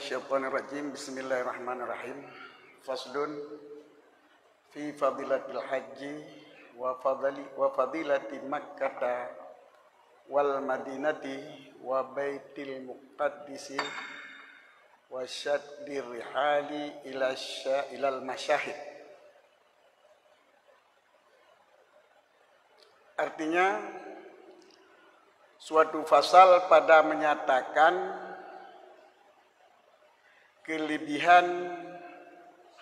minasyaitonirrajim. Bismillahirrahmanirrahim. Faslun fi fadilatil haji wa fadilati Makkah wal Madinati wa Baitil Muqaddisi wa syaddir rihali ilal masyahid. Artinya suatu fasal pada menyatakan kelebihan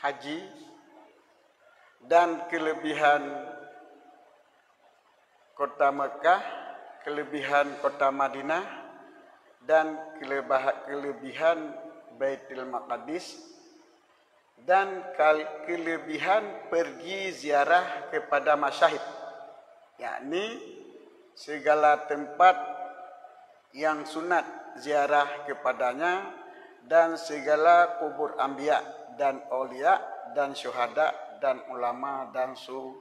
haji dan kelebihan kota Mekah, kelebihan kota Madinah, dan kelebihan Baitul Maqdis, dan kelebihan pergi ziarah kepada masyahid, yakni segala tempat yang sunat ziarah kepadanya dan segala kubur anbiya dan aulia dan syuhada dan ulama dan sulaha.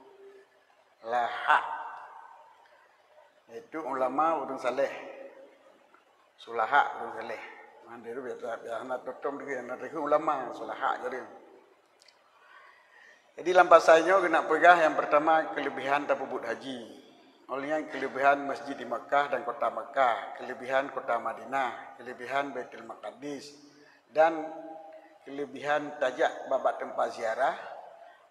Itu ulama urung saleh, sulaha urung saleh. Mandiru biasa anak totom dia anak ulama sulaha jadi. Jadi lampasannya kena pegah yang pertama kelebihan tabubut haji. Olehnya kelebihan masjid di Makkah dan kota Makkah, kelebihan kota Madinah, kelebihan Baitul Maqdis, dan kelebihan tajak babak tempat ziarah,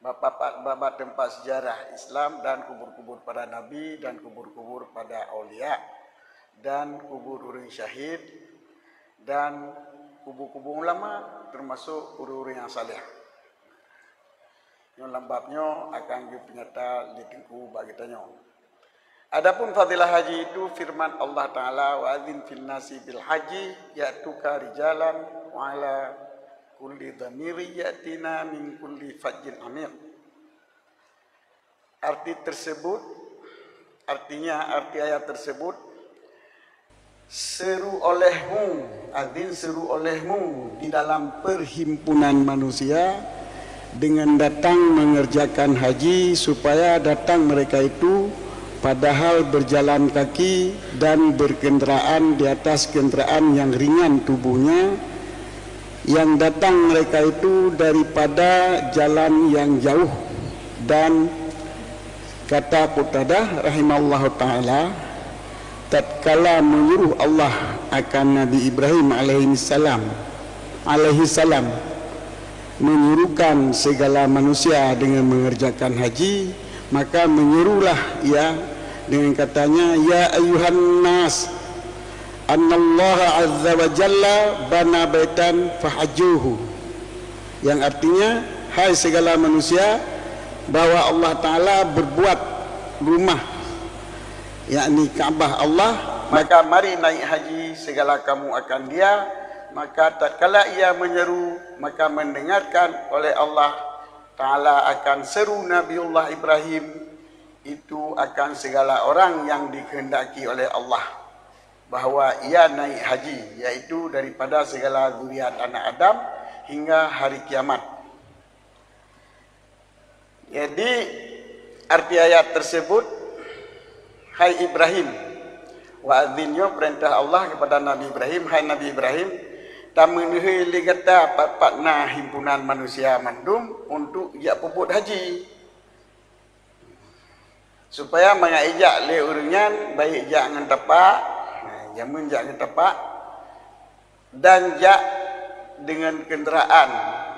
babak tempat sejarah Islam dan kubur-kubur para nabi dan kubur-kubur pada aulia dan kubur orang syahid dan kubur-kubur ulama termasuk orang yang saleh. Yang lambapnya akan dipenyata ditengku bagi tanya. Adapun fadilah haji itu firman Allah Ta'ala wa adzin fil nasi bil haji ya'tuka rijalan wa ala kulli dhamiri ya'tina min kulli fajjin amir. Arti ayat tersebut, seru olehmu, adzin seru olehmu di dalam perhimpunan manusia dengan datang mengerjakan haji, supaya datang mereka itu padahal berjalan kaki dan berkendaraan di atas kendaraan yang ringan tubuhnya, yang datang mereka itu daripada jalan yang jauh. Dan kata Qutadah rahimallahu ta'ala, tatkala menyuruh Allah akan Nabi Ibrahim alaihi salam menyuruhkan segala manusia dengan mengerjakan haji, maka menyuruhlah ia dengan katanya, ya ayuhan nas annallaha azza wa jalla bana baitan fahajjuhu, yang artinya, hai segala manusia, bahwa Allah Ta'ala berbuat rumah, yakni Kaabah Allah, maka mari naik haji segala kamu akan dia. Maka tatkala ia menyeru, maka mendengarkan oleh Allah Ta'ala akan seru Nabiullah Ibrahim itu akan segala orang yang dikehendaki oleh Allah bahawa ia naik haji, yaitu daripada segala zuriat anak Adam hingga hari kiamat. Jadi arti ayat tersebut, hai Ibrahim, wa adzinnya perintah Allah kepada Nabi Ibrahim, hai Nabi Ibrahim, tamenuhi ligata patna himpunan manusia mandum untuk ia puput haji, supaya mengajak le urengan baik jak ngan tapak, jamun jak ngan tapak, dan jak dengan kenderaan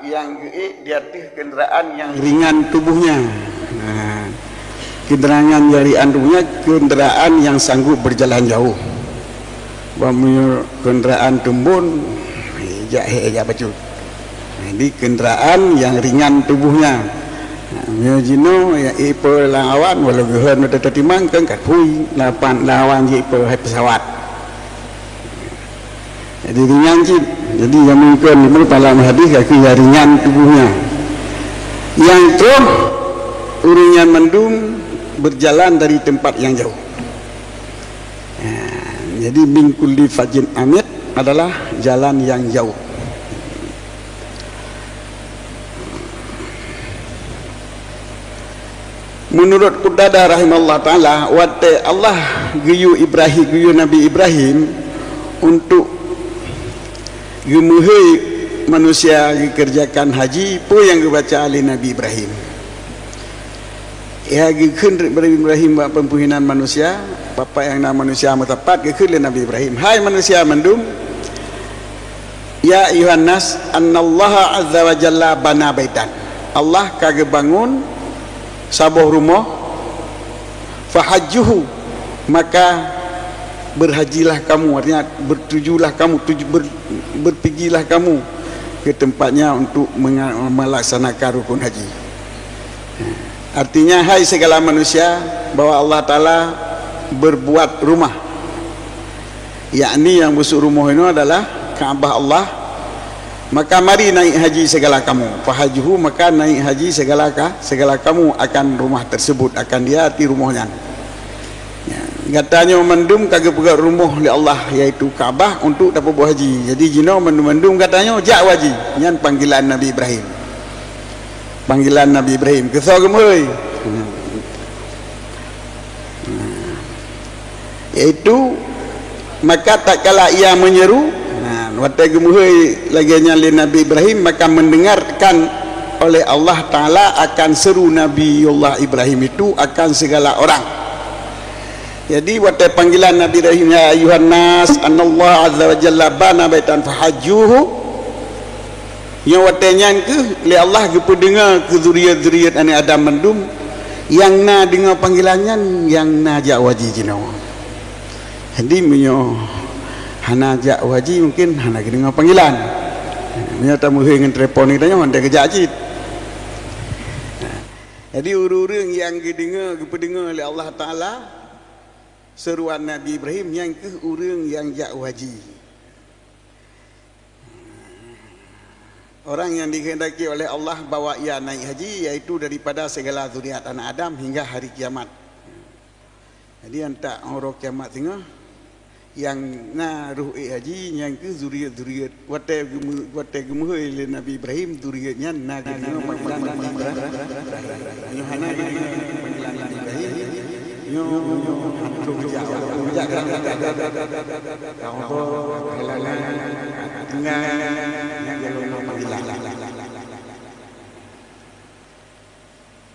yang di atas kenderaan yang ringan tubuhnya. Kenderaan yang ringan tubuhnya, kenderaan yang sanggup berjalan jauh. Bamnya kenderaan tumbun, jak baju. Jadi kenderaan yang ringan tubuhnya. Jino ya ipo lawan walau gehan ada timang kan kat hui lawan je ipo hai pesawat. Jadi ringan je. Jadi yang mungkin ini dalam hadis kaki ringan tubuhnya. Yang terus uringan mendung berjalan dari tempat yang jauh. Jadi min kulli fajin amit adalah jalan yang jauh. Menurut Qutadah rahimahullah ta'ala, wate Allah guyu Nabi Ibrahim untuk gemuhei manusia dikerjakan haji pun yang dibaca oleh Nabi Ibrahim. Ya gikun Ibrahim buat pempuhinan manusia, bapa yang nama manusia matapat gikun oleh Nabi Ibrahim. Hai manusia mendum, ya ayuhan nas, annallaha azza wa jalla bana baitan. Allah kagak bangun sabuh rumah, fahajjuhu, maka berhajilah kamu, artinya bertujulah kamu, berpergilah kamu ke tempatnya untuk melaksanakan rukun haji. Artinya hai segala manusia, bahwa Allah Ta'ala berbuat rumah, yakni yang busuk rumah ini adalah Kaabah Allah. Maka mari naik haji segala kamu, fahajuhu, maka naik haji segala kamu akan rumah tersebut, akan dia di rumahnya. Ya, katanya mendum kagak pegang rumah oleh Allah, yaitu Kaabah, untuk dapat buat haji. Jadi jino mendum katanya jak haji. Yang panggilan Nabi Ibrahim, panggilan Nabi Ibrahim kesal gemui, yaitu maka tak kala ia menyeru, waktu gemuhai laginya oleh Nabi Ibrahim, maka mendengarkan oleh Allah Ta'ala akan seru Nabiullah Ibrahim itu akan segala orang. Jadi waktu panggilan Nabi Ibrahim, ya ayuhan nas, anallah azza wa jalla bana baitan fahajjuhu, yang waktunya ke oleh Allah ke pendengar ke zuriat-zuriat anak Adam mendum, yang na dengar panggilannya, yang na jak wajib jino. Jadi menyo hana jak wajib mungkin hana dengar panggilan. Menyo tamu dengan telefon ni tanya anda kerja haji. Jadi urang yang kependengar oleh Allah Ta'ala seruan Nabi Ibrahim, yang ke urang yang jak wajib. Orang yang dikehendaki oleh Allah bawa ia naik haji, iaitu daripada segala zuriat anak Adam hingga hari kiamat. Jadi antak orang kiamat tengah yang na ruh haji, yang ke zuriat wate gemuhai oleh Nabi Ibrahim, zuriatnya na gemuhai panggilan Nabi Ibrahim, Yohana panggilan Nabi Ibrahim, yo jaga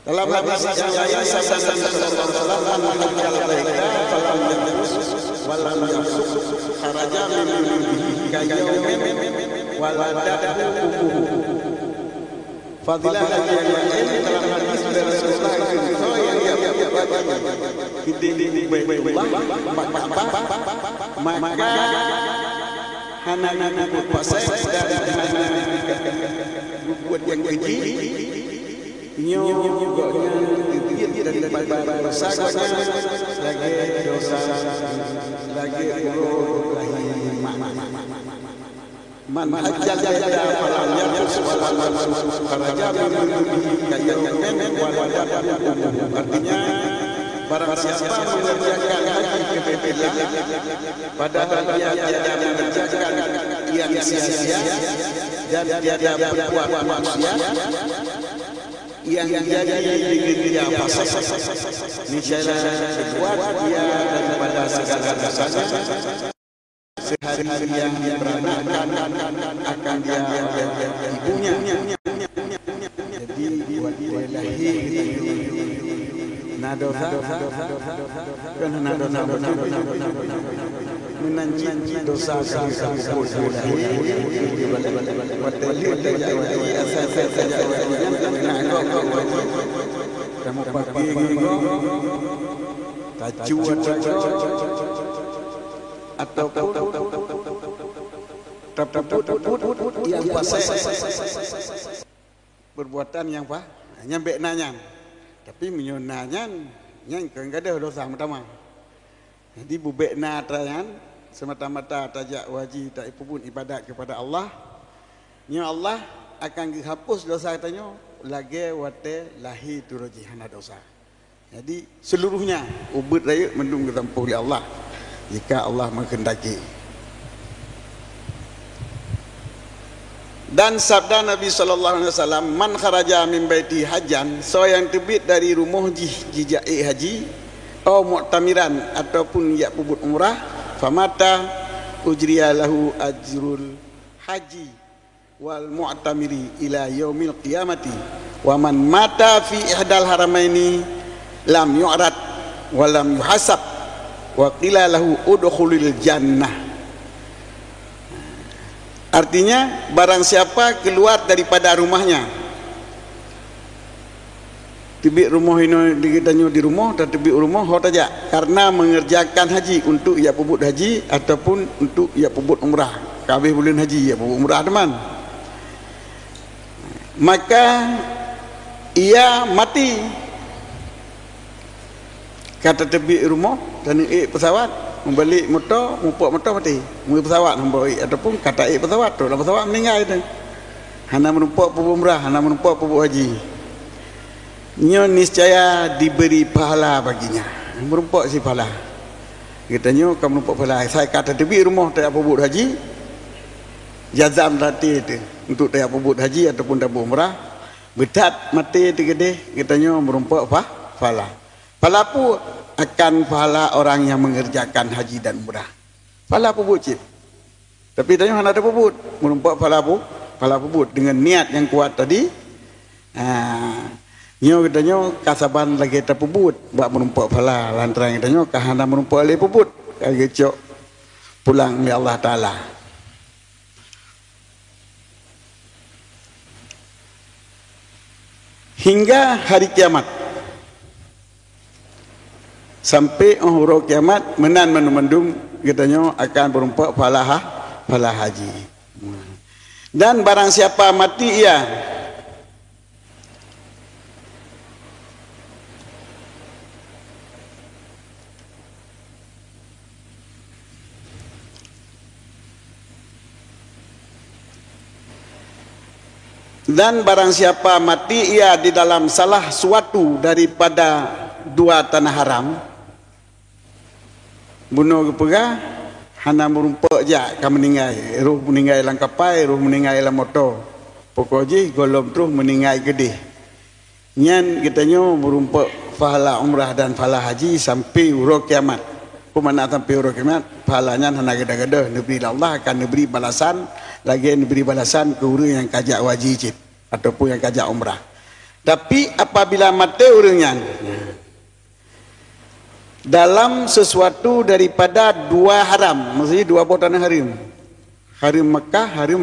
dalam hadis yang lain fadilah yang lain dalam hadis dari Rasulullah maka hana pasai dari buat yang keji nyo daripada dosa lagi dosa lagi man hajjal jada falam yarfus walam faraja artinya barang siapa mengerjakan haji kebetulan padahal dia tidak mengerjakan yang sia-sia dan dia berbuat maksiat yang jadi dia pasal niscaya berbuat dia daripada segala dosanya sehari-hari yang beranakkan akan dia ibunya. Jadi buat dia lahir nadosa kan nadosa menanci dosa kamu lahir buat dia jadi asal saja kamu pagi tacu ataupun yang pasai perbuatan yang apa nyampe nanya tapi menyonanya yang enggak ada dosa pertama. Jadi bubek na tayan semata-mata tajak wajib tak pun ibadat kepada Allah, nya Allah akan dihapus dosa katanya lagi wate lahi turoji hana dosa. Jadi seluruhnya ubud raya mendung ditempuh oleh Allah jika Allah menghendaki. Dan sabda Nabi sallallahu alaihi wasallam, man kharaja min baiti hajjan, so yang terbit dari rumah jijai haji atau mu'tamiran ataupun ya pubut umrah, famata ujriya lahu ajrul haji wal mu'tamiri ila yaumil qiyamati wa man mata fi ihdal haramaini lam yu'rad wa lam yuhasab wa qila lahu udkhulil jannah. Artinya barang siapa keluar daripada rumahnya, tibik rumah ini ditanya di rumah dan tibik rumah hot aja karena mengerjakan haji untuk ia pebut haji ataupun untuk ia pebut umrah. Kabeh bulan haji ia pebut umrah teman. Maka ia mati kata tibik rumah dan pesawat membalik motor, mumpuk motor mati. Mui pesawat membalik ataupun kata pesawat tu, dalam pesawat meninggal itu. Hana menumpuk pebut umrah, hana menumpuk pebut haji. Nyo niscaya diberi pahala baginya. Merumpuk si pahala. Katanya kamu merumpuk pahala. Saya kata tibik rumah tak apa buat haji, jazam tadi itu untuk tak apa buat haji ataupun tak buat umrah, betat mati itu gede. Katanya merumpuk pahala. Pahala pun akan pahala orang yang mengerjakan haji dan umrah. Pahala pun cip. Tapi tanya hana ada pebut, merumpuk pahala pebut dengan niat yang kuat tadi. Nyo katanya kasaban lagi terpebut buat menumpuk pahala lantaran katanya kahana menumpuk oleh pebut kagecok pulang oleh Allah Ta'ala. Hingga hari kiamat sampai hari kiamat menan mendum katanya akan menumpuk pahala haji. Dan barang siapa mati ia dan barang siapa mati ia di dalam salah suatu daripada dua tanah haram, bunuh kepegah hana merumpuk ja ka meninggal, roh meninggal dalam kapal, roh meninggal dalam motor, pokoknya golom terus meninggal gede. Nyan katanya merumpuk pahala umrah dan pahala haji sampai hari kiamat. Pemana sampai hari kiamat pahalanya hana gede-gede, negeri Allah akan diberi balasan, lagi diberi balasan ke orang yang kajak wajib ataupun yang kajak umrah. Tapi apabila mati orangnya dalam sesuatu daripada dua haram, maksudnya dua tanah haram, haram Mekah, haram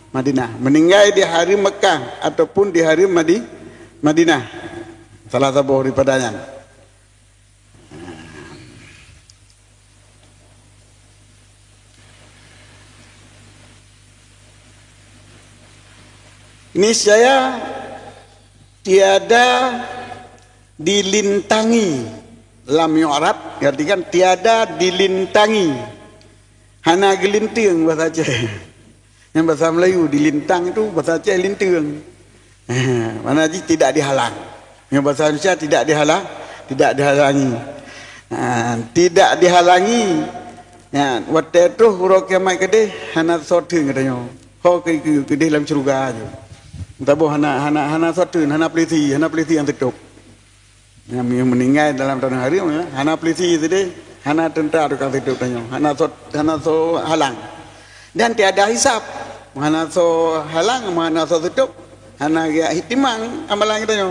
Madinah, meninggal di haram Mekah ataupun di haram Madinah, salah satu daripadanya. Ini saya tiada dilintangi lam yu'rab, artikan tiada dilintangi. Hana gelinting bahasa Aceh. Yang bahasa Melayu dilintang itu bahasa Aceh linting. Mana ji tidak dihalang. Yang bahasa Indonesia tidak dihalangi. Tidak dihalangi. Ya, waktu itu huruf kiamat gede hana sorting katanya. Kau ke gede dalam surga aja. Tak boleh hana satu, hana peliti yang tutup. Yang meninggal dalam tanah hari, hana peliti tadi, hana tentara tukang tutup tanya, hana so halang. Dan tiada hisap, hana so halang, hana so tutup, hana hitimang amalan kita tanya.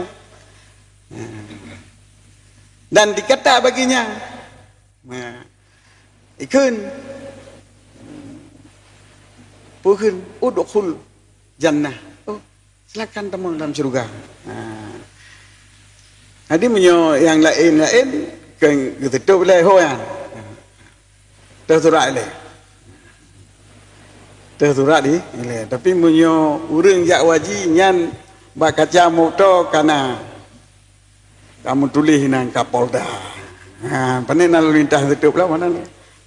Dan dikata baginya, ikun, puhun, udkhul jannah. Silakan teman dalam surga. Jadi menyo yang lain kan gitu boleh hoyan. Tersurat le. Tersurat di, tapi menyo urang jak waji nyan bakaca moto kana kamu tulis nang Kapolda. Panen lalu lintas tutup lah mana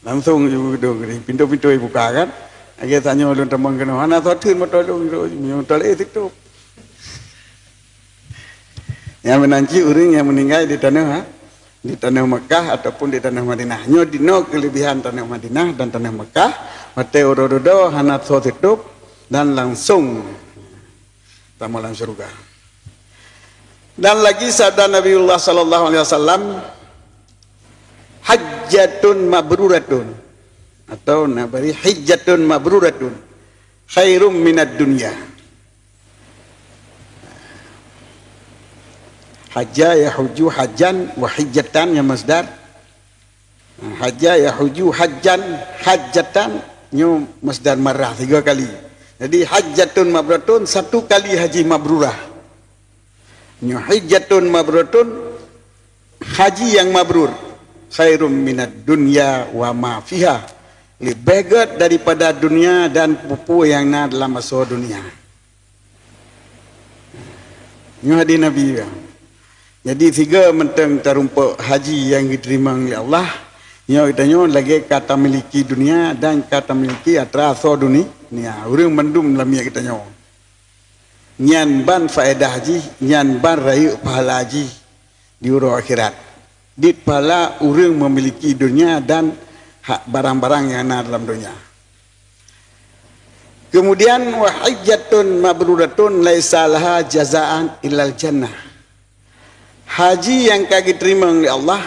langsung itu pintu-pintu buka kan. Agi tanya ulun teman kena ana sotin motor lu motor tutup. Yang menanci orang yang meninggal di tanah Mekah ataupun di tanah Madinah. Nyo dino kelebihan tanah Madinah dan tanah Mekah, mate orodo hanat so tutup dan langsung tamulan surga. Dan lagi sabda Nabiullah sallallahu alaihi wasallam, hajjatun mabruratun atau nabari hijjatun mabruratun. khairum minad dunya. Hajja yahuju hajjan wa hijjatan ya masdar. Hajja yahuju hajjan hajjatan nyu masdar marah 3 kali. Jadi hajjatun mabratun 1 kali haji mabrurah. Nyu hijjatun mabratun haji yang mabrur. Khairum minad dunya wa ma fiha. Lebih daripada dunia dan pupu yang ada dalam masa dunia. Nyu hadis Nabi. Jadi 3 menteng terumpak haji yang diterima oleh Allah. Yang katanya lagi kata miliki dunia dan kata miliki atrasa dunia. Orang mendum dalam yang katanya. Nyan ban faedah haji, nyan ban rayu pahala haji di urang akhirat. Di pahala orang memiliki dunia dan hak barang-barang yang ada dalam dunia. Kemudian wa hajjatun mabruratun laisa laha jazaan illal jannah. Haji yang kaki terima oleh Allah,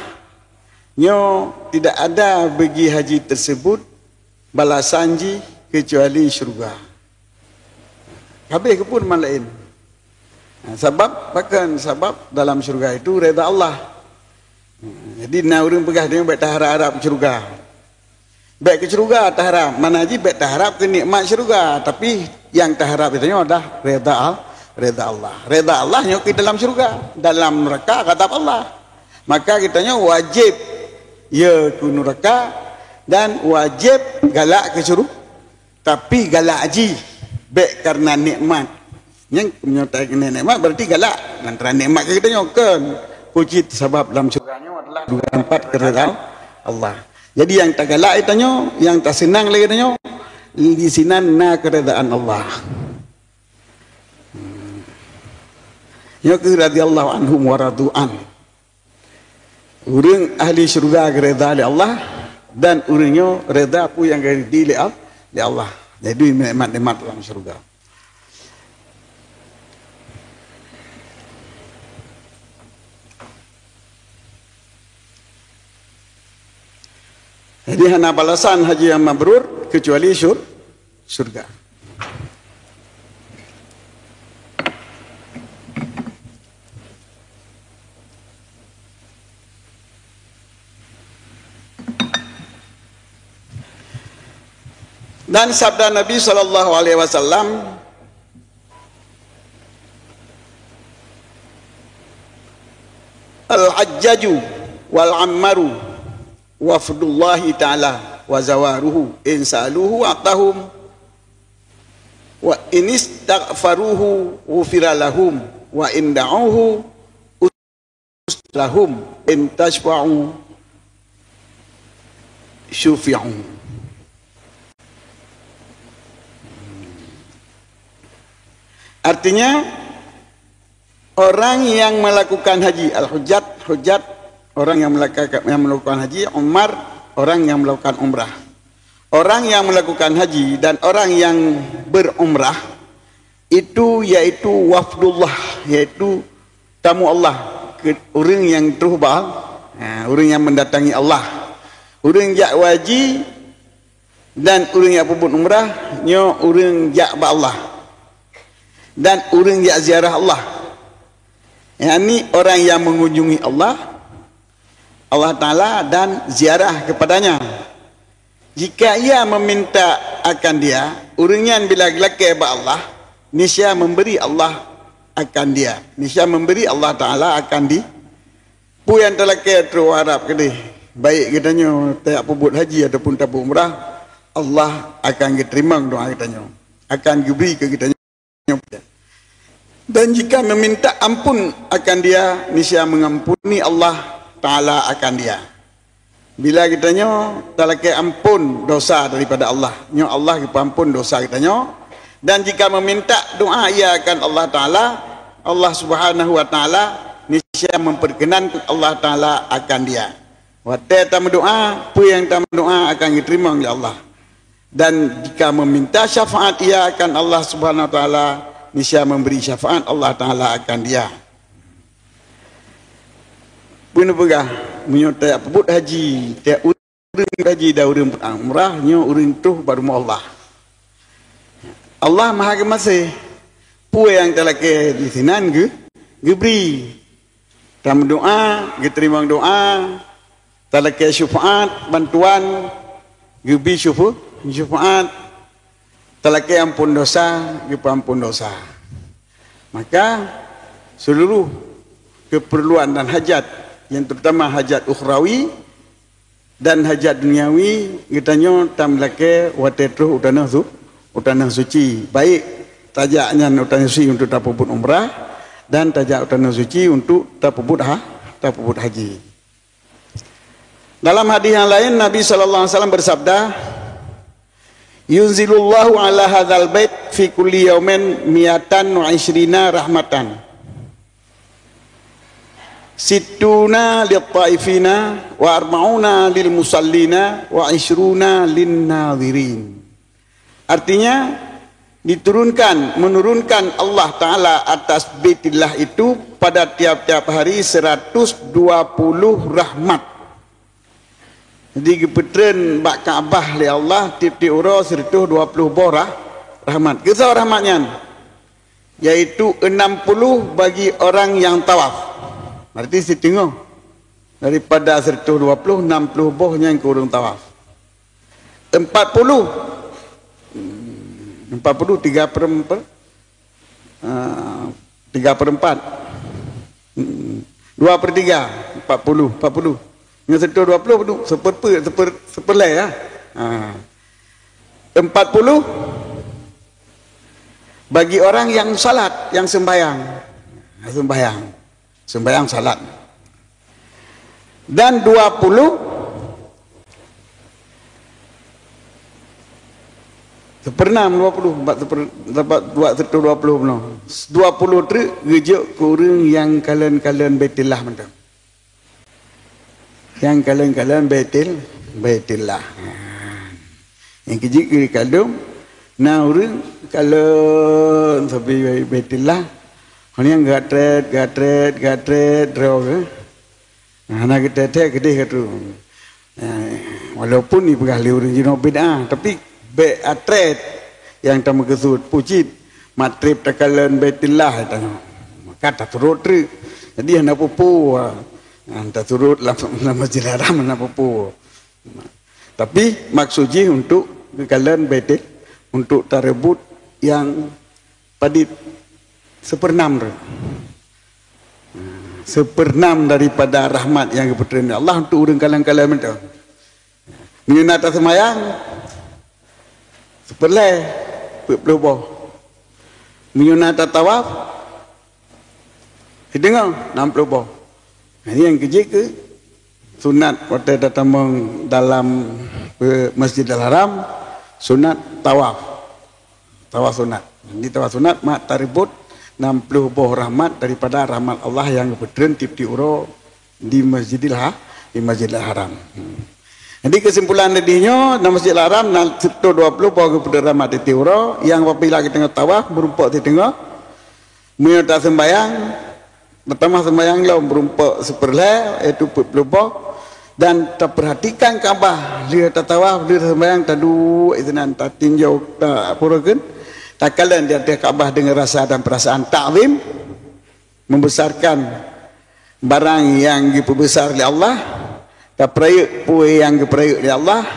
nyo tidak ada bagi haji tersebut balasanji kecuali syurga. Habis ke pun malain. Sebab dalam syurga itu reda Allah. Jadi nak orang pegah dia baik tak harap syurga. Baik ke syurga tak harap. Mana haji baik tak harap ke nikmat syurga, tapi yang tak harap itu adalah reda Allah. Reda Allah. Reda Allah yang di dalam syurga. Dalam neraka kata Allah. Maka kitanya wajib ya ke neraka dan wajib galak ke syurga. Tapi galak haji baik karena nikmat. Yang menyertai nikmat berarti galak. Antara nikmat kitanya kan puji sebab dalam syurganya adalah 24 keredaan Allah. Jadi yang tak galak itanya, yang tak senang lagi itanya, di sinan na keredaan Allah. Ya radhiyallahu anhum wa radu'an. Orang ahli syurga reda oleh Allah dan orangnya reda pun yang redi oleh Allah. Jadi nikmat-nikmat dalam syurga. Jadi hana balasan haji yang mabrur kecuali syurga. Dan sabda Nabi SAW, al-hajjaju wal-ammaru wafdullahi ta'ala wa zawaruhu in sa'aluhu atahum wa in istaghfaruhu ghufira lahum wa in da'uhu uslahum in tashfa'u syufi'u. Artinya orang yang melakukan haji, al-hujjat orang yang melakukan haji, umar orang yang melakukan umrah. Orang yang melakukan haji dan orang yang berumrah itu yaitu wafdullah, yaitu tamu Allah, orang yang teruhbah, orang yang mendatangi Allah. Orang yang wajib dan orang yang pun umrah, nyo orang yang ba Allah. Dan orang yang ziarah Allah. Ini orang yang mengunjungi Allah Ta'ala dan ziarah kepadanya. Jika ia meminta akan dia, orangnya bila gelak ba Allah, niscaya memberi Allah akan dia. Niscaya memberi Allah Ta'ala akan di. Pu yang telah terus harap kedih. Baik katanya tak buat haji ataupun tak umrah, Allah akan diterima doa kitanya. Akan diberi ke kitanya. Dan jika meminta ampun akan dia, niscaya mengampuni Allah Ta'ala akan dia. Bila kitanya talakai ampun dosa daripada Allah, nyo Allah ampun dosa kitanya. Dan jika meminta doa ia akan Allah Ta'ala, Allah Subhanahu wa Ta'ala niscaya memperkenankan Allah Ta'ala akan dia. Waktu tamu doa, apa yang tamu doa akan diterima oleh Allah. Dan jika meminta syafaat ia akan Allah Subhanahu wa Ta'ala, niscaya memberi syafaat Allah Ta'ala akan dia. Pun pegah menyertai pebut haji, tiap orang haji dah orang umrah, nyo orang tu baru Allah. Allah Maha Kemasih. Pue yang telah ke di sinan ge beri. Tam doa, ge terima doa, telah ke syafaat, bantuan, ge bi syafaat, telah ke ampun dosa, ge ampun dosa. Maka seluruh keperluan dan hajat, yang terutama hajat ukhrawi dan hajat duniawi, kitanya tam lake watetruh utanah suci. Baik tajaknya utanah suci untuk tapubut umrah dan tajak utanah suci untuk tapubut haji. Dalam hadis yang lain Nabi SAW bersabda, yunzilullahu ala hadzal bait fi kulli yaumin mi'atan wa ishrina rahmatan. Sittuna lit-taifina wa arba'una lil musallina wa ishruna lin nadhirin. Artinya menurunkan Allah Ta'ala atas Baitillah itu pada tiap-tiap hari 120 rahmat. Jadi kepetren bak Kaabah li Allah tiap-tiap ura 120 borah rahmat. Kisah rahmatnya yaitu 60 bagi orang yang tawaf. Berarti setengah daripada 120, 60 bohnya yang kurang tawaf. 40 3 per 4 2 per 3 40 yang 120 seperlai ya. 40 bagi orang yang salat, yang sembahyang salat, dan 20 seperenam 20 dapat 120 benar 20 tu gejuk kurang yang kalian Baitillah mentang yang kalian Baitillah yang kejik ke kadum nah orang kalau sampai Baitillah yang gatret draw ke anak kita gede katu walaupun ni pegahli orang jino beda tapi atret yang tamu kesud pucit matrib takalan Baitillah tanya maka tak turut jadi hendak pupu tak turut lah Masjidil Haram hendak pupu tapi maksudnya untuk kalian Baitil untuk tarebut yang padit seperenam daripada rahmat yang keputusan Allah untuk orang kalian itu menyunat semayang seperlai berubah menyunat tawaf dengar 60 boh. Ini yang kecil ke sunat waktu datang dalam Masjidil Haram sunat tawaf sunat. Ini tawaf sunat mak taribut 60 boh rahmat daripada rahmat Allah yang kebetulan tiap uro di Masjidil Haram. Jadi kesimpulan tadinya dalam Masjidil Haram 120 boh kebetulan rahmat di uro yang apabila kita tengah tawaf berumpuk di tengah menyerta sembahyang pertama sembahyang lah berumpuk seperlai iaitu 40 boh dan terperhatikan Kaabah dia tawaf dia sembahyang tadu iznan tak tinjau tak purakan tak kalian dia Kaabah dengan rasa dan perasaan ta'zim membesarkan barang yang diperbesar oleh Allah tak perayuk puai yang diperayuk oleh Allah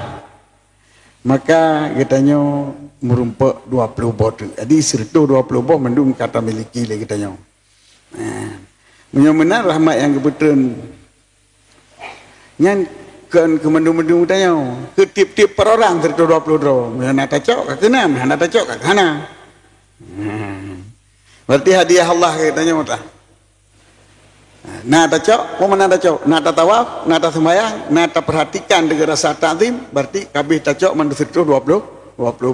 maka katanya merumpuk 20 boh tu jadi 120 boh mendung kata miliki lagi katanya benar rahmat yang kebetulan yang kan kemendung-mendung tanya ke tip-tip per orang 120 doh mana tak cok ke enam mana tak cok ke mana berarti hadiah Allah katanya mata nah tak cok mana tak cok nak tak tawaf nak tak sembahyang nak tak perhatikan dengan rasa ta'zim berarti kabeh tak cok mandu 20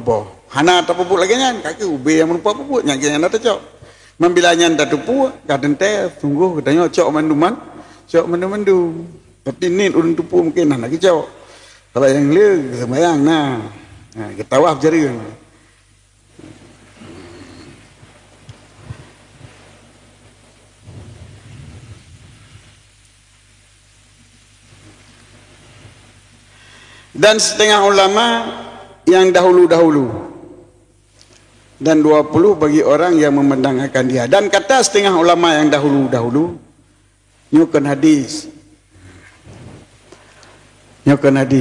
boh hana tak pupuk lagi nya kaki ube yang merupa pupuk yang nak tak cok membilanya tak tupu kadang teh sungguh katanya cok mandu tapi ni urang tupu mungkin nak kicau kalau yang le sembahyang nah kita tawaf jari dan setengah ulama yang dahulu dan 20 bagi orang yang memandangkan dia. Dan kata setengah ulama yang dahulu-dahulu, nyukan hadis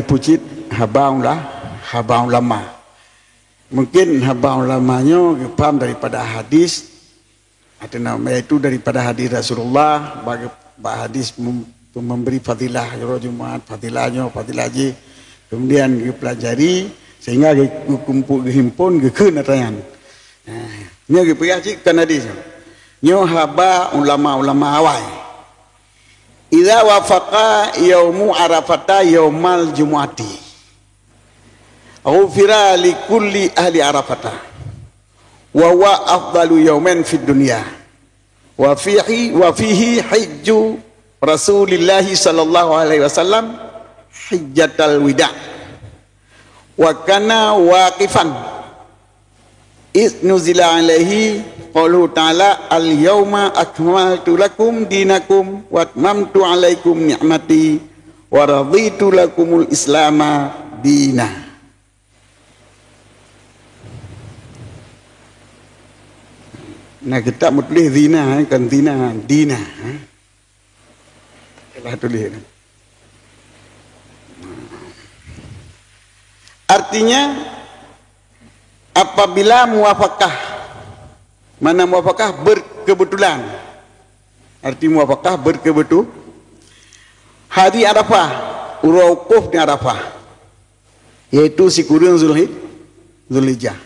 pucit habang ulama. Mungkin habang ulamanya faham daripada hadis atau nama itu daripada hadis Rasulullah, bagi hadis memberi fadilah Jumaat, fadilah haji, kemudian dipelajari sehingga kumpul himpun keun atayan. Nya pergi kan hadis. Nyo haba ulama awal. Idza wafaqa yaumu arafata yaumal jumuati. Ghufira li kulli ahli arafata. Wa huwa afdalu yaumin fid dunya. Wa fihi hajju Rasulillah sallallahu alaihi wasallam hajjatal wida. Wa kana waqifan iz nuzila alaihi qalu ta'ala al-yawma akmaltu lakum dinakum wa atmamtu alaikum ni'mati wa raditu lakumul islama dina. Nah kita mau tulis zina kan dina. Kita tulis. Artinya apabila muwafaqah, mana muwafaqah berkebetulan, arti muwafaqah berkebetulan, hari Arafah, wukuf di Arafah, yaitu si kurun Zulhijjah,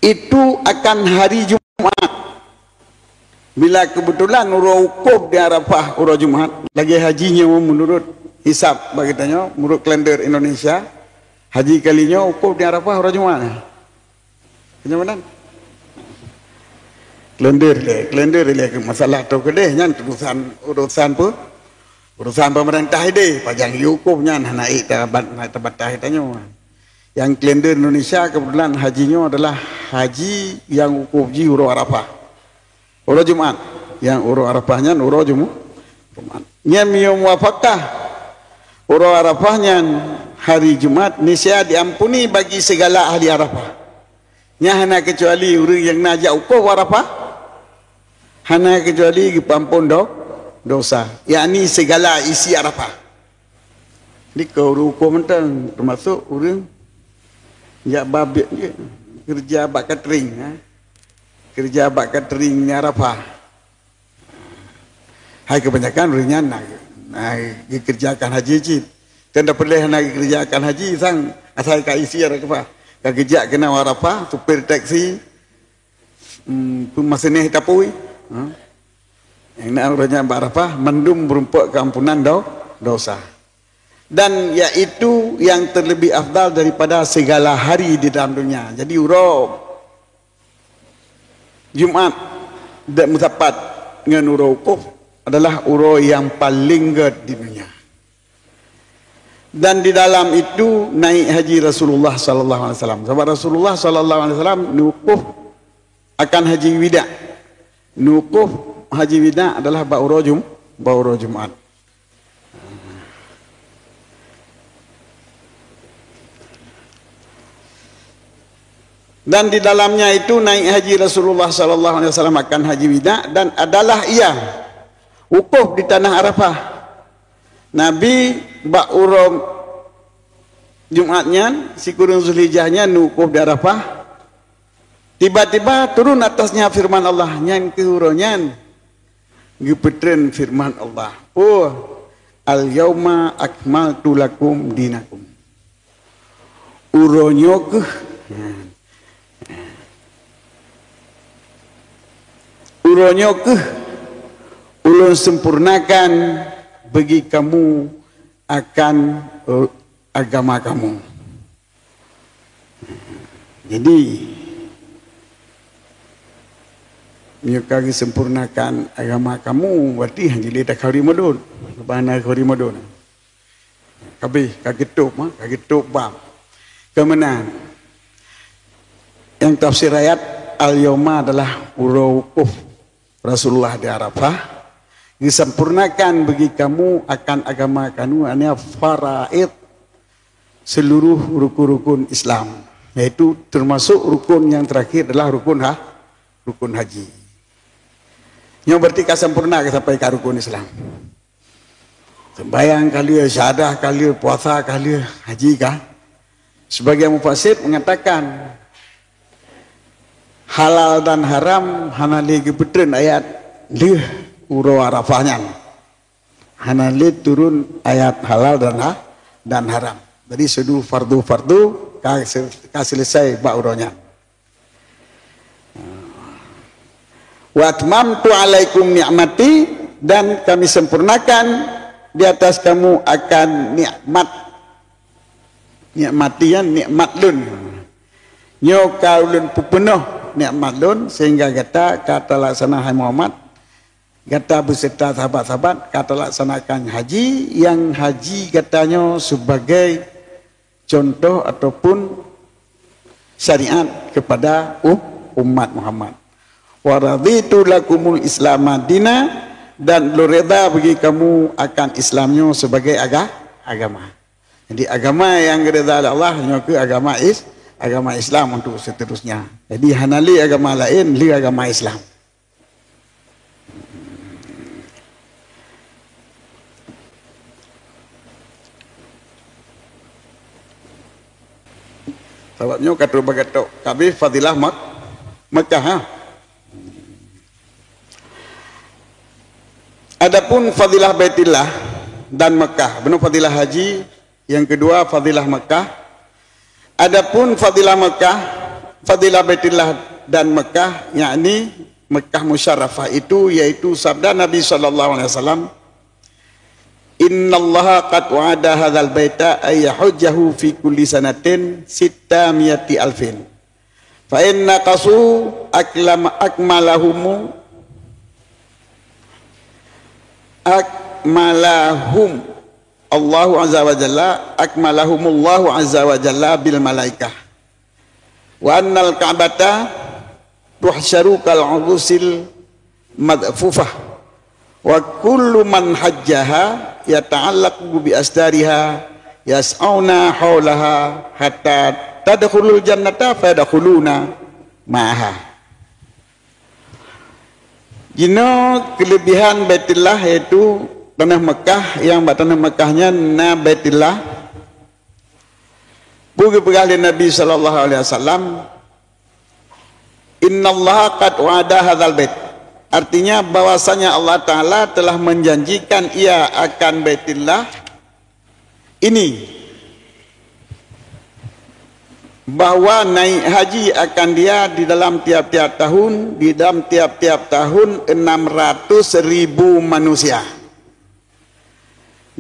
itu akan hari Jumat. Bila kebetulan wukuf di Arafah Jumat, lagi hajinya menurut hisab bagitanya, menurut kalender Indonesia, haji kalinya wukuf di Arafah Jumat. Kenyamanan kalender le masalah tu kedeh nyan urusan pemerintah ide pajang wukufnya naik tabatah tanya. Yang kalender Indonesia kebetulan hajinya adalah haji yang wukuf ji Arafah Jumat, yang Arafahnya Jumat. Nyan mio muwafaqah Arafahnya hari Jumat niscaya diampuni bagi segala ahli Arafah. Nya hana kecuali orang yang najak ukuf Arafah, hana kecuali diampun dosa, yakni segala isi Arafah. Di kau hukum tentang termasuk orang yang babit kerja bak catering, kerja bak catering ni Arafah. Hai kebanyakan orangnya nak dikerjakan haji cip. Kan dah boleh nak kerjakan haji sang asal ka isi Arafah. Kerja kena Arafah, supir taksi, pemaseneh tapui. Yang nak orangnya Arafah mendum berumpak keampunan dosa. Dan yaitu yang terlebih afdal daripada segala hari di dalam dunia. Jadi Jumat dan Muzaffar dengan wukuf adalah yang paling gede di dunia. Dan di dalam itu naik haji Rasulullah sallallahu alaihi wasallam. Sebab Rasulullah sallallahu alaihi wasallam wukuf akan haji wida. Wukuf haji wida adalah ba'ura Jumat. Dan di dalamnya itu naik haji Rasulullah sallallahu alaihi wasallam akan haji wida dan adalah ia wukuf di tanah Arafah. Nabi ba'ura Jumatnya si kurun Zulhijjahnya wukuf di Arafah. Tiba-tiba turun atasnya firman Allah nyan kehuronyan gepetren firman Allah. Oh, al-yauma akmaltu lakum dinakum. Uronyo ke ulun sempurnakan bagi kamu akan agama kamu. Jadi nyukagi sempurnakan agama kamu berarti hanjili tak hari modul bana hari modul kabeh kagetup bab kemenang yang tafsir ayat al-yauma adalah wukuf Rasulullah di Arafah disempurnakan bagi kamu akan agama kamu, ini faraid seluruh rukun-rukun Islam. Yaitu termasuk rukun yang terakhir adalah rukun haji. Yang berarti sempurna sampai ke rukun Islam. Sembayang kali, syahadah kali, puasa kali, haji kah? Sebagian mufassir mengatakan halal dan haram hana lagi betren ayat lih uro arafahnya. Hana lih turun ayat halal dan haram. Jadi sedu fardu ka selesai ba uronya. Wa atmamtu alaikum ni'mati, dan kami sempurnakan di atas kamu akan nikmat. Nikmatian nikmat lun. Nyo kaulun pupenuh nikmat lun sehingga kata laksana hai Muhammad, kata beserta sahabat-sahabat kata laksanakan haji, yang haji katanya sebagai contoh ataupun syariat kepada umat Muhammad. Wa raditu lakumul Islam madina, dan lu reda bagi kamu akan Islamnya sebagai agama. Jadi agama yang reda Allah nya ke agama Islam untuk seterusnya. Jadi hanali agama lain, li agama Islam. Sebabnya kata bagato kabeh fadilah Makkah. Adapun fadilah Baitillah dan Makkah, benar fadilah haji, yang kedua fadilah Makkah. Adapun fadilah Makkah, fadilah Baitillah dan Makkah, yakni Makkah Musyarrafah itu yaitu sabda Nabi sallallahu alaihi wasallam, innallaha qad wa'ada hadzal baita ay yahujjahu fi kulli sanatin 600,000 fa inna qasu akmalahum Allahu azza wa jalla akmalahumullahu azza wa jalla bil malaikah wa annal ka'bata tuhsyaru kal urusil madfufah wa kullu man hajjaha yata'allaqu bi asdariha yas'auna haulaha hatta tadkhulul jannata fayadkhuluna ma'aha. Jino kelebihan Baitillah yaitu tanah Mekah, yang tanah Mekahnya na Baitillah. Buku pegawai Nabi sallallahu alaihi wasallam, innallaha qad wa'ada hadzal bait. Artinya bahwasanya Allah Taala telah menjanjikan ia akan Baitillah ini, bahwa naik haji akan dia di dalam tiap-tiap tahun, 600,000 manusia.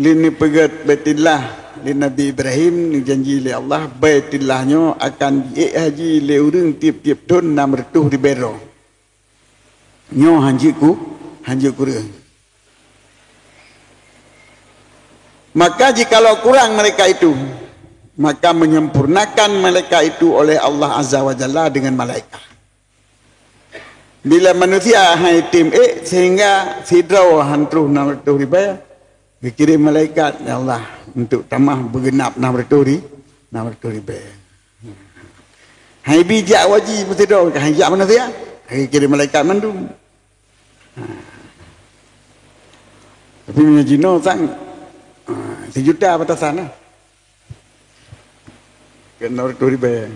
Lini pegat Baitillah li Nabi Ibrahim ni janji li Allah Baitillahnya akan haji le urang tiap-tiap tahun 600,000. Nyo hanji kurang. Maka jikalau kurang mereka itu, maka menyempurnakan mereka itu oleh Allah Azza wa Jalla dengan malaikat. Bila manusia hai tim sehingga sidraw hantruh 600,000, dikirim malaikat ya Allah untuk tamah bergenap 600,000. Hai bijak wajib sidraw hai bijak manusia, hai kirim malaikat mandum. Tapi punya jino sang 1 juta batasan lah. Kena 600,000.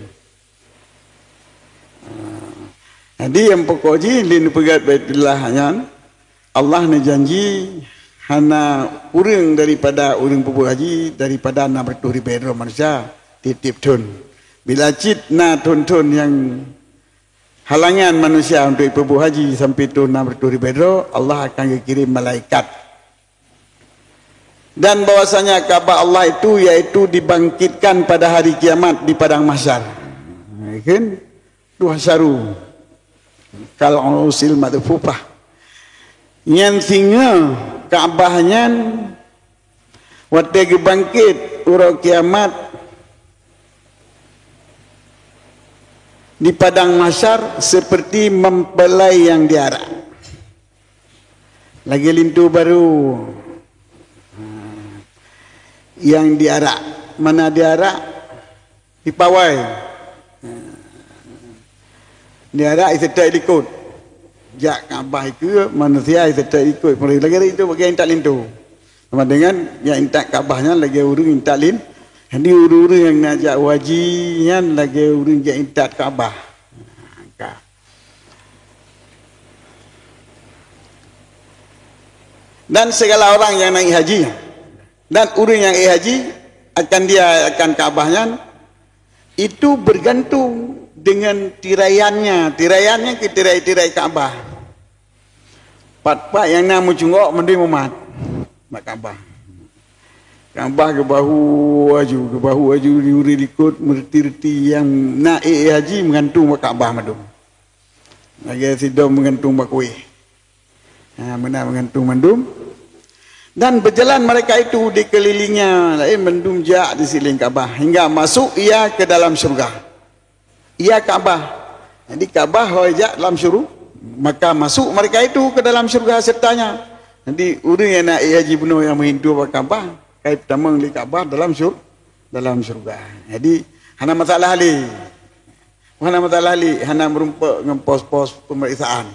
Jadi yang pokok ji lin pegat Baitillahnya Allah ni janji hana urang daripada urang perbu haji daripada 600,000 manusia titip tun. Bila cit na tun-tun yang halangan manusia untuk perbu haji sampai tu 600,000, Allah akan kirim malaikat. Dan bahwasanya Ka'bah Allah itu yaitu dibangkitkan pada hari kiamat di padang mahsyar. Kan? Tuhsyaru kal urusil madfufah. Yang singa Ka'bahnya waktu bangkit urang kiamat di padang mahsyar seperti mempelai yang diarak. Lagi lintu baru yang diarak, mana diarak? Di pawai. Dia ada isetai ikut. Jak Kaabah itu manusia isetai ikut. Mulai lagi itu bagi yang tak lintu. Sama dengan yang intak Kaabahnya lagi urung intak lin. Jadi urung-urung yang nak jak wajinya lagi urung jak intak Kaabah. Dan segala orang yang naik haji dan urang yang haji akan Kaabahnya itu bergantung dengan tirayannya ke tirai-tirai Kaabah. Pat-pat yang nak muncungok mending umat mak Kaabah. Kaabah ke bahu aju diuri dikut merti-reti yang nak haji menggantung mak Kaabah madum. Lagi sidom menggantung mak kuih. Benar menggantung mandum. Dan berjalan mereka itu di kelilingnya mendum jak di siling Kaabah hingga masuk ia ke dalam syurga. Ia Kaabah. Jadi Kaabah jak dalam syurga, maka masuk mereka itu ke dalam syurga sertanya. Jadi orang yang nak haji penuh yang menghindu Kaabah, kait pertama di Kaabah dalam syurga. Jadi hana masalah li. Hana merumpak dengan pos-pos pemeriksaan.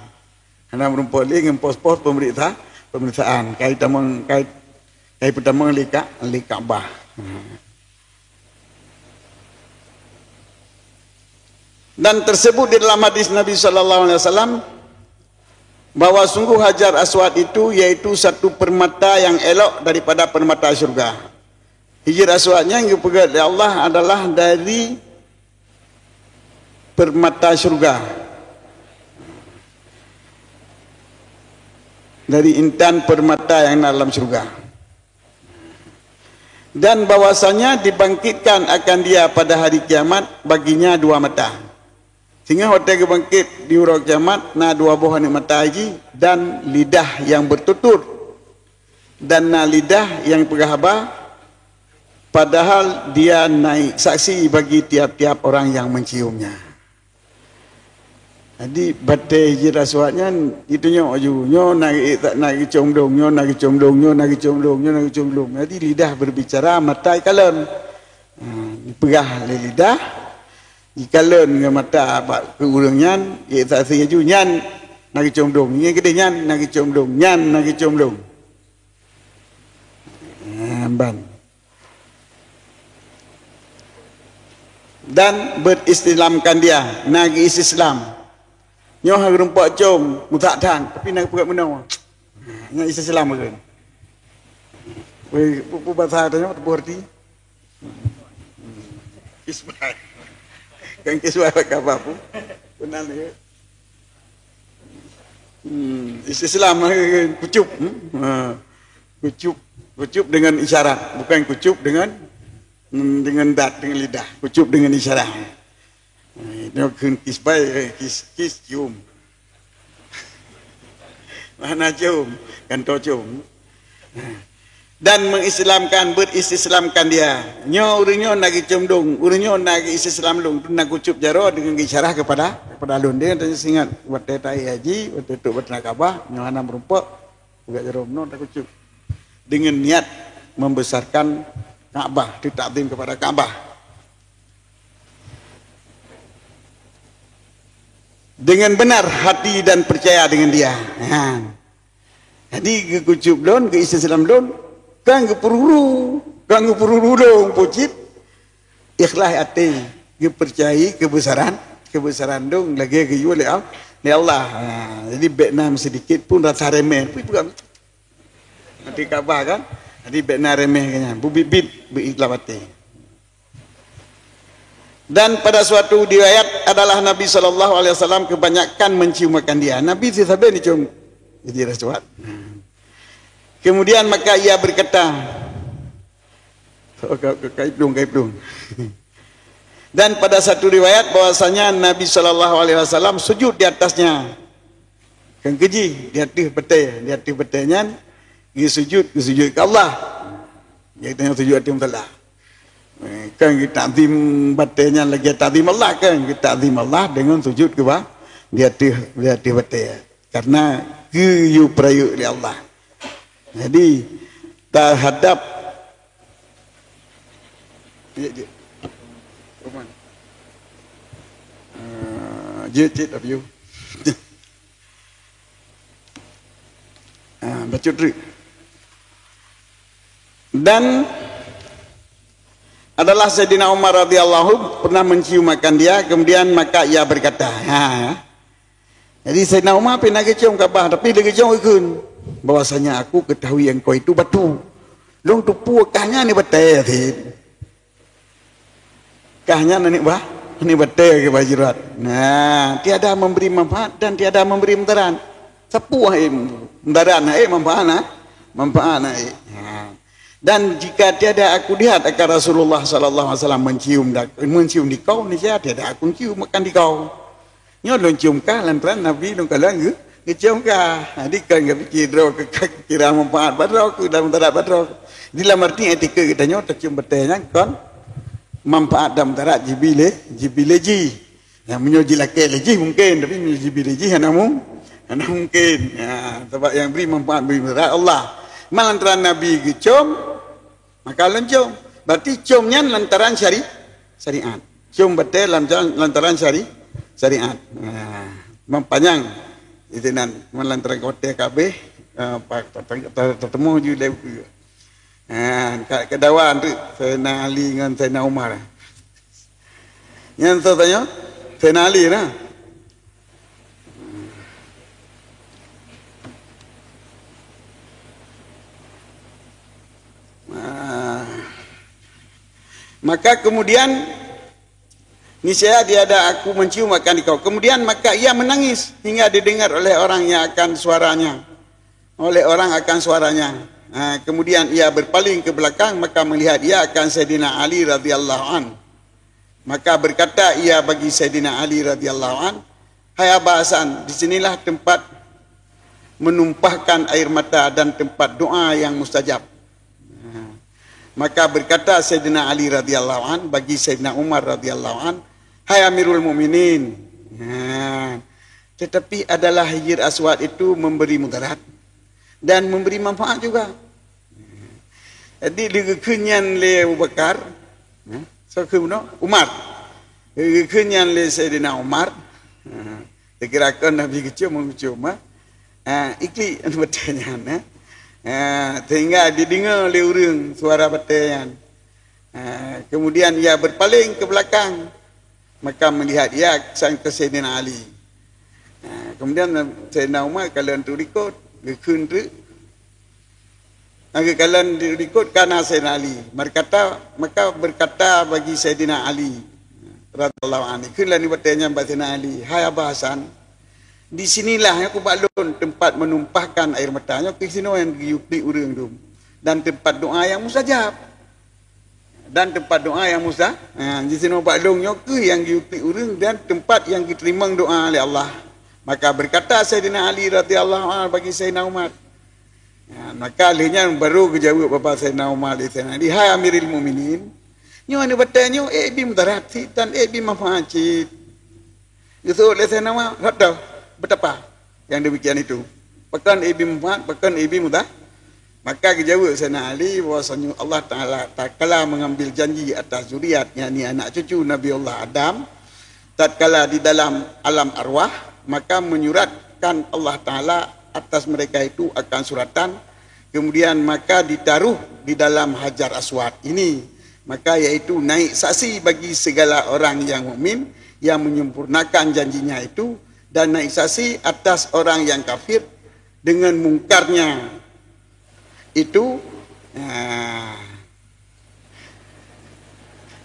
Hana merumpak li dengan pos-pos pemeriksaan kait pertama li Kaabah. Dan tersebut di dalam hadis Nabi sallallahu alaihi wasallam bahwa sungguh Hajar Aswad itu yaitu satu permata yang elok daripada permata syurga. Hajar Aswadnya yang dipegang oleh Allah adalah dari permata syurga. Dari intan permata yang dalam syurga. Dan bahwasanya dibangkitkan akan dia pada hari kiamat baginya dua mata. Sehingga hotel bangkit di hari kiamat na dua buah mata haji dan lidah yang bertutur dan na lidah yang perhaba, padahal dia naik saksi bagi tiap-tiap orang yang menciumnya. Jadi batai Hajar Aswadnya itu nyo nak comdong. Jadi lidah berbicara, mata ikalan. Diperah oleh lidah, ikalan dengan mata ke urangnya, ia tak setuju nyan nak comdong. Ini gede nyan nak comdong. Ban. Dan berislamkan dia, nagi Islam. Nyoh hari rumpak com, mutak tang, tapi nak pegat menau. Yang Islam kan. Wei, bahasa tanya apa berarti? Kisbah. Kan kisbah apa pun. Benar ni. Islam kucup. Kucup dengan isyarat, bukan kucup dengan dat, dengan lidah. Kucup dengan isyarat. Dia kun kisbai kis cium. Mana cium? Kantor cium. Dan berislamkan dia. Nyo urunyo nak ciumdung, urunyo nak islam lung, nak kucup jaro dengan isyarah kepada lun. Dia tanya singat buat tai haji, buat tu buat Kaabah, nyo ana merumpak buat jaro no tak kucup. Dengan niat membesarkan Kaabah, ditakdim kepada Kaabah. Dengan benar hati dan percaya dengan dia. Jadi ke kucup lon, ke Islam lon, kan ke peruru dong pucit. Ikhlas hati, ke percayai kebesaran dong lagi ke oleh Allah. Jadi Vietnam sedikit pun rasa remeh. Nanti Kaabah kan? Jadi Vietnam remeh kayaknya. Bubit berikhlas hati. Dan pada suatu riwayat adalah Nabi SAW kebanyakan menciumakan dia. Nabi siapa ni cium? Jadi Rasulullah. Kemudian maka ia berkata, kaib dong. Dan pada satu riwayat bahwasanya Nabi SAW sujud di atasnya. Kan keji di atas betenya, dia sujud ke Allah. Dia tanya sujud atas Allah. Kan kita ta'zim batenya lagi ta'zim Allah kan, kita ta'zim Allah dengan sujud ke bawah di atas batai karena keyu perayu oleh Allah. Jadi terhadap Cik tapi you. Baca dulu. Dan adalah Sayyidina Umar radhiyallahu pernah menciumakan dia, kemudian maka ia berkata, jadi Sayyidina Umar pernah kecium Kaabah, tapi dia kecium ikun bahwasanya aku ketahui engkau itu batu. Long tu puakahnya ni betul sih. Kahnya ni bah, ni betul ke bajirat. Nah, tiada memberi manfaat dan tiada memberi mudarat. Sapu mudarat manfaat Dan jika tiada aku lihat akan Rasulullah sallallahu alaihi wasallam mencium di kau, niscaya tiada aku cium makan di kau. Nyo long cium kah lantaran Nabi long kalang cium kah. Jadi kan enggak fikir ro kira manfaat badro ku dalam mudarat badro. Dalam arti etika kita nyo tercium betulnya kon manfaat dan mudarat jibileji. Yang menyoji laki leji mungkin, tapi menyoji jibileji hanya mungkin. Sebab yang beri manfaat beri mudarat Allah. Lantaran Nabi cium, maka lencum. Berarti ciumnya lantaran syariat. Cium betul lantaran syariat. Mempanjang itu nan lantaran kota kabeh tertemu juga. Kedawan tu Sayyidina Ali dengan Sayyidina Umar. Yang tanya Sayyidina Ali nah. Maka kemudian niscaya tiada aku mencium akan di kau. Kemudian maka ia menangis hingga didengar oleh orang yang akan suaranya. Kemudian ia berpaling ke belakang, maka melihat ia akan Sayyidina Ali radhiyallahu an. Maka berkata ia bagi Sayyidina Ali radhiyallahu an, hai Aba Hasan, di sinilah tempat menumpahkan air mata dan tempat doa yang mustajab. Maka berkata Sayyidina Ali radhiyallahu an bagi Sayyidina Umar radhiyallahu an, hai Amirul Mukminin. Tetapi adalah Hajar Aswad itu memberi mudarat dan memberi manfaat juga. Jadi dikenyan le Abu Bakar, Umar. Dikenyan le Sayyidina Umar. Dikirakan Nabi kecil mengucum, ikli betulnya. Sehingga didengar oleh orang suara batayan. Kemudian ia berpaling ke belakang, maka melihat ia ke Sayyidina Ali. Kemudian Sayyidina Umar kalau untuk ikut gekun tu, kalau ikut karena Sayyidina Ali maka berkata bagi Sayyidina Ali radhiyallahu anhu, kunlah ni bertanya Sayyidina Ali, hai Aba Hasan, di sinilah aku balun tempat menumpahkan air matanya ke sini yang diukti urang tu, dan tempat doa yang mustajab. Di sini balun ke yang diukti urang dan tempat yang diterima doa oleh Allah. Maka berkata Sayyidina Ali radhiyallahu anhu bagi Sayyidina Umar. Maka alihnya baru kejawab bapa Sayyidina Umar Sayyidina Ali, hai Amirul Mukminin, nyo ni bertanya bi mudarat dan bi manfaat. Itu oleh Sayyidina Umar tahu betapa yang demikian itu. Pekan ibi manfaat, pekan ibi mudah. Maka kejawab Sayyidina Ali bahwasanya Allah Ta'ala tatkala mengambil janji atas zuriat, yakni anak cucu Nabi Allah Adam, tatkala di dalam alam arwah, maka menyuratkan Allah Ta'ala atas mereka itu akan suratan, kemudian maka ditaruh di dalam Hajar Aswad ini, maka yaitu naik saksi bagi segala orang yang mukmin yang menyempurnakan janjinya itu, dan naik saksi atas orang yang kafir dengan mungkarnya itu.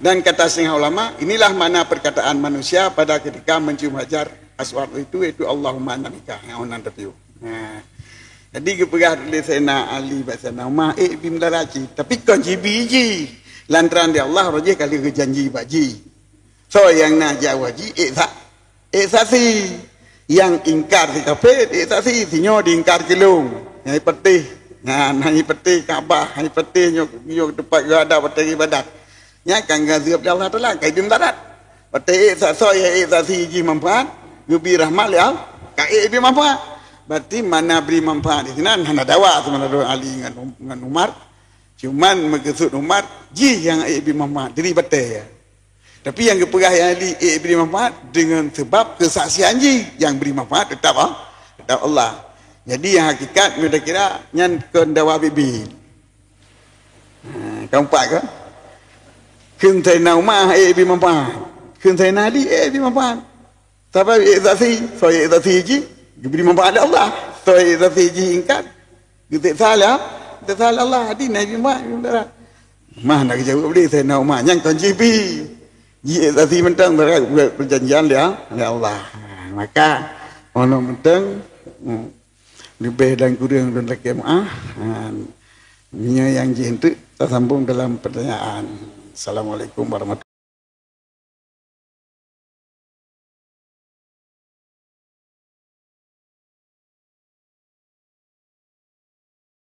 Dan kata setengah ulama, inilah mana perkataan manusia pada ketika mencium Hajar Aswad itu Allahumma namika yang onan tertiup. Jadi kepegah oleh Sayyidina Ali Sayyidina Umar bimdaraji, tapi kon biji lantaran dia Allah roje kali kejanji baji. So yang nak jawaji saksi yang ingkar si kafir saksi sinyo diingkar kelung. Yang peti nai peti Kaabah, nai peti nyok tempat ada peti ibadat. Nya kan gazib Allah Taala kai bimdarat. Peti saksi ji manfaat, gubi rahmat ya, kai bi manfaat. Berarti mana beri manfaat di sini hanya dawa sebenarnya Ali dengan Umar. Cuman maksud Umar ji yang beri manfaat diri betul ya. Tapi yang keperah yang beri manfaat dengan sebab kesaksian je yang beri manfaat tetap Allah. Jadi yang hakikat kita kira nyan kendawa bibi. Keempat ke? Keun thầy nào mà beri manfaat. Keun thầy nào di beri manfaat. Tapi izati, so izati je beri manfaat Allah. So izati je ingkat. Kita salah Allah hadi nabi manfaat. Mah nak jawab dia thầy nào mà nyan kon jibi. Izati mentang perjanjian dia Allah. Maka ono mentang lebih dan kurang dan lagi maaf. Yang jentuk kita sambung dalam pertanyaan. Assalamualaikum warahmatullahi wabarakatuh.